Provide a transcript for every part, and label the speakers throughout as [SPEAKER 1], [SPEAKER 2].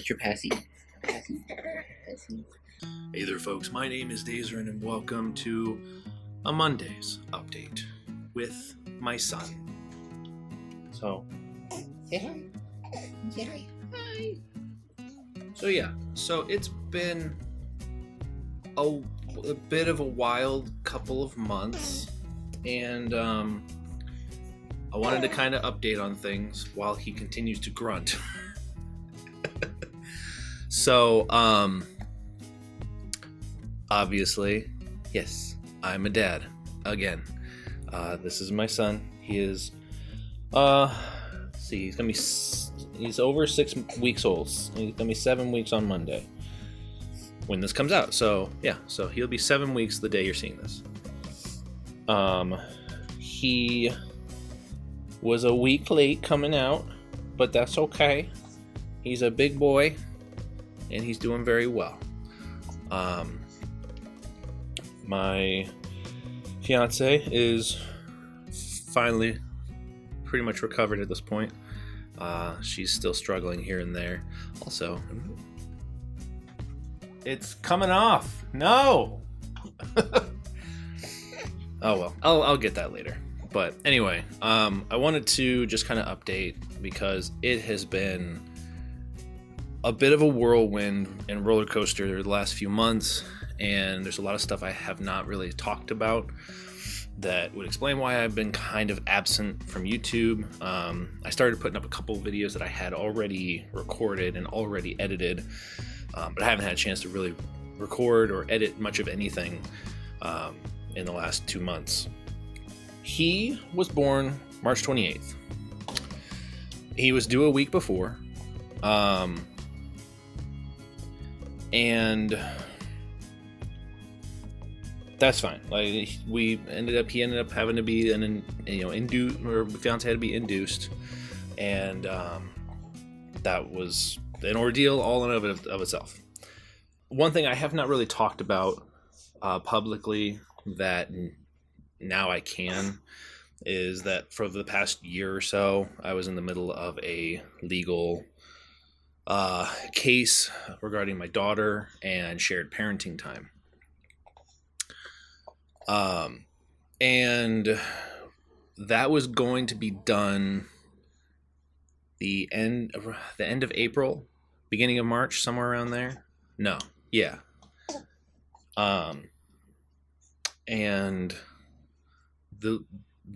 [SPEAKER 1] What's your passy? Passy.
[SPEAKER 2] Hey there, folks. My name is Daizoren, and welcome to a MonDaiz update with my son. So,
[SPEAKER 1] Say hi. Say hi. Hi.
[SPEAKER 2] So it's been a bit of a wild couple of months, and I wanted to kind of update on things while he continues to grunt. So, obviously, yes, I'm a dad again. This is my son. He is, he's over 6 weeks old. He's gonna be 7 weeks on Monday when this comes out. So yeah, so he'll be 7 weeks the day you're seeing this. He was a week late coming out, but that's okay. He's a big boy, and he's doing very well. My fiance is finally pretty much recovered at this point. She's still struggling here and there. Also, it's coming off. No. Oh well, I'll get that later. But anyway, I wanted to just kind of update because it has been a bit of a whirlwind and roller coaster the last few months, and there's a lot of stuff I have not really talked about that would explain why I've been kind of absent from YouTube. I started putting up a couple videos that I had already recorded and already edited, but I haven't had a chance to really record or edit much of anything in the last 2 months. He was born March 28th. He was due a week before. And that's fine. Like he ended up having to be fiance had to be induced, and that was an ordeal all in of itself. One thing I have not really talked about publicly that now I can is that for the past year or so, I was in the middle of a legal case regarding my daughter and shared parenting time. And that was going to be done the end of April, beginning of March, somewhere around there. No, yeah. And the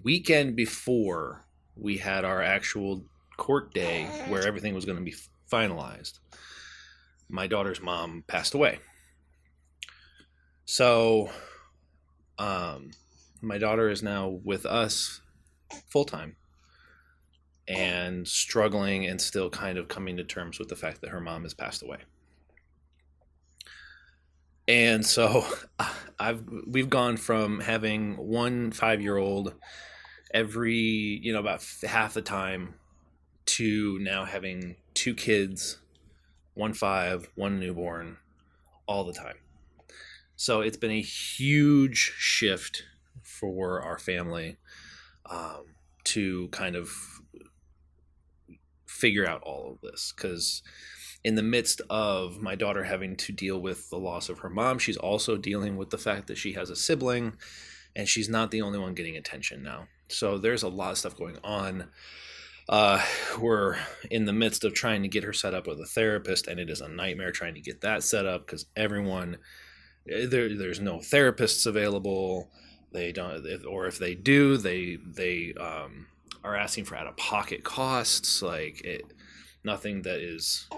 [SPEAKER 2] weekend before we had our actual court day where everything was going to be finalized, my daughter's mom passed away. So my daughter is now with us full-time and struggling and still kind of coming to terms with the fact that her mom has passed away. And so we've gone from having one 5-year-old every, about half the time to now having 2 kids, 1 5, 1 newborn, all the time. So it's been a huge shift for our family to kind of figure out all of this, because in the midst of my daughter having to deal with the loss of her mom, she's also dealing with the fact that she has a sibling, and she's not the only one getting attention now. So there's a lot of stuff going on. We're in the midst of trying to get her set up with a therapist, and it is a nightmare trying to get that set up because there's no therapists available. They don't, or if they do, they are asking for out-of-pocket costs, nothing that is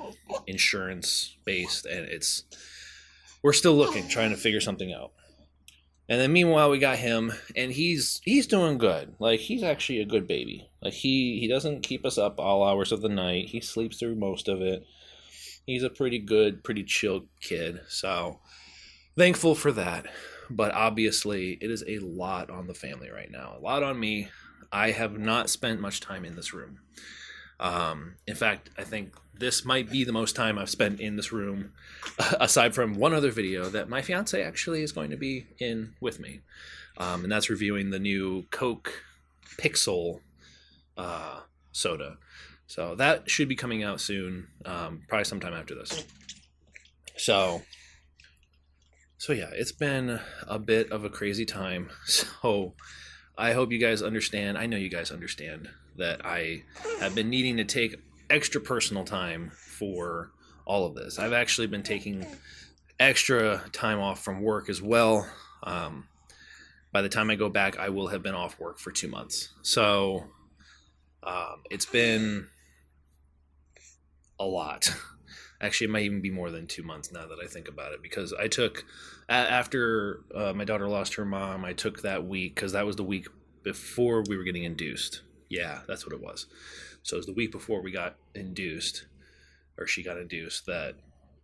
[SPEAKER 2] insurance based, and we're still trying to figure something out. And then meanwhile, we got him, and he's doing good. He's actually a good baby. He doesn't keep us up all hours of the night. He sleeps through most of it. He's a pretty good, pretty chill kid. So thankful for that. But obviously, it is a lot on the family right now. A lot on me. I have not spent much time in this room. In fact, I think this might be the most time I've spent in this room, aside from one other video that my fiance actually is going to be in with me. And that's reviewing the new Coke Pixel soda. So that should be coming out soon, probably sometime after this. So yeah, it's been a bit of a crazy time. So I hope you guys understand. I know you guys understand that I have been needing to take extra personal time for all of this. I've actually been taking extra time off from work as well. By the time I go back, I will have been off work for 2 months. So it's been a lot. Actually, it might even be more than 2 months now that I think about it, because I took, after my daughter lost her mom, I took that week, because that was the week before we were getting induced. Yeah, that's what it was. So it was the week before we got induced, or she got induced, that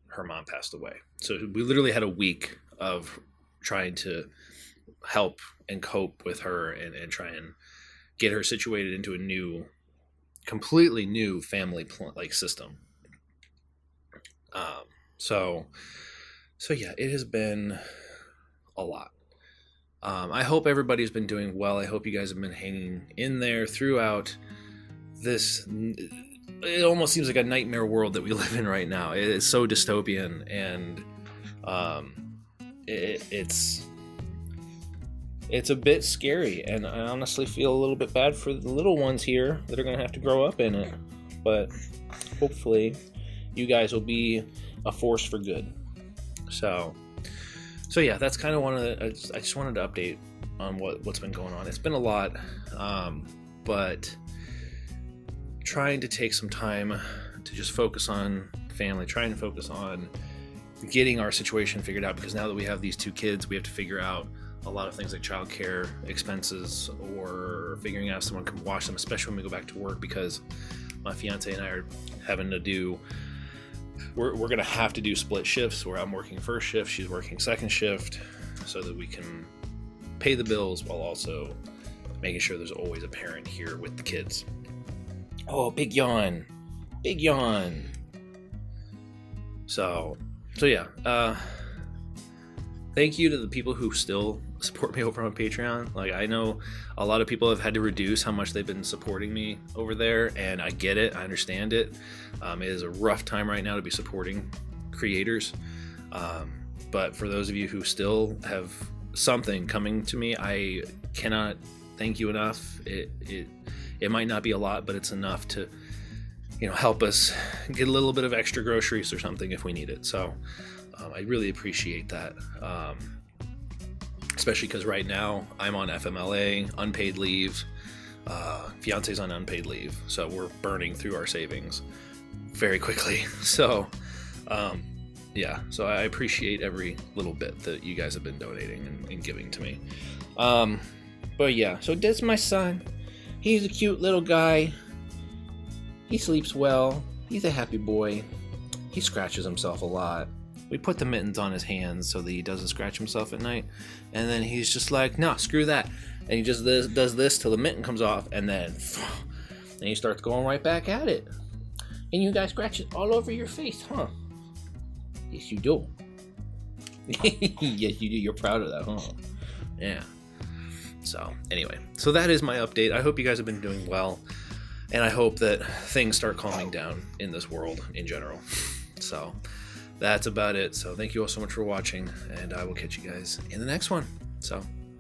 [SPEAKER 2] her mom passed away. So we literally had a week of trying to help and cope with her and try and get her situated into a new, completely new family like system. So yeah, it has been a lot. I hope everybody's been doing well. I hope you guys have been hanging in there throughout this. It almost seems like a nightmare world that we live in right now. It is so dystopian, and it's a bit scary, and I honestly feel a little bit bad for the little ones here that are going to have to grow up in it. But hopefully you guys will be a force for good. So yeah, that's kind of one of the, I just wanted to update on what's been going on. It's been a lot, but trying to take some time to just focus on family, trying to focus on getting our situation figured out, because now that we have these 2 kids, we have to figure out a lot of things like childcare expenses, or figuring out if someone can watch them, especially when we go back to work, because my fiance and I are having to do, we're going to have to do split shifts, where I'm working first shift, she's working second shift, so that we can pay the bills while also making sure there's always a parent here with the kids. Oh, big yawn. Big yawn. So yeah, thank you to the people who still support me over on Patreon. Like, I know a lot of people have had to reduce how much they've been supporting me over there, and I get it. I understand it. It is a rough time right now to be supporting creators. But for those of you who still have something coming to me, I cannot thank you enough. It might not be a lot, but it's enough to, help us get a little bit of extra groceries or something if we need it. So I really appreciate that. Especially because right now I'm on FMLA, unpaid leave. Fiance's on unpaid leave. So we're burning through our savings very quickly. So, yeah. So I appreciate every little bit that you guys have been donating and giving to me. But yeah, so that's my son. He's a cute little guy. He sleeps well. He's a happy boy. He scratches himself a lot. We put the mittens on his hands so that he doesn't scratch himself at night. And then he's just like, no, screw that. And he just does this till the mitten comes off. And then he starts going right back at it. And you guys scratch it all over your face, huh? Yes, you do. Yes, you do. You're proud of that, huh? Yeah. So, anyway. So that is my update. I hope you guys have been doing well. And I hope that things start calming down in this world in general. So that's about it. So thank you all so much for watching, and I will catch you guys in the next one. So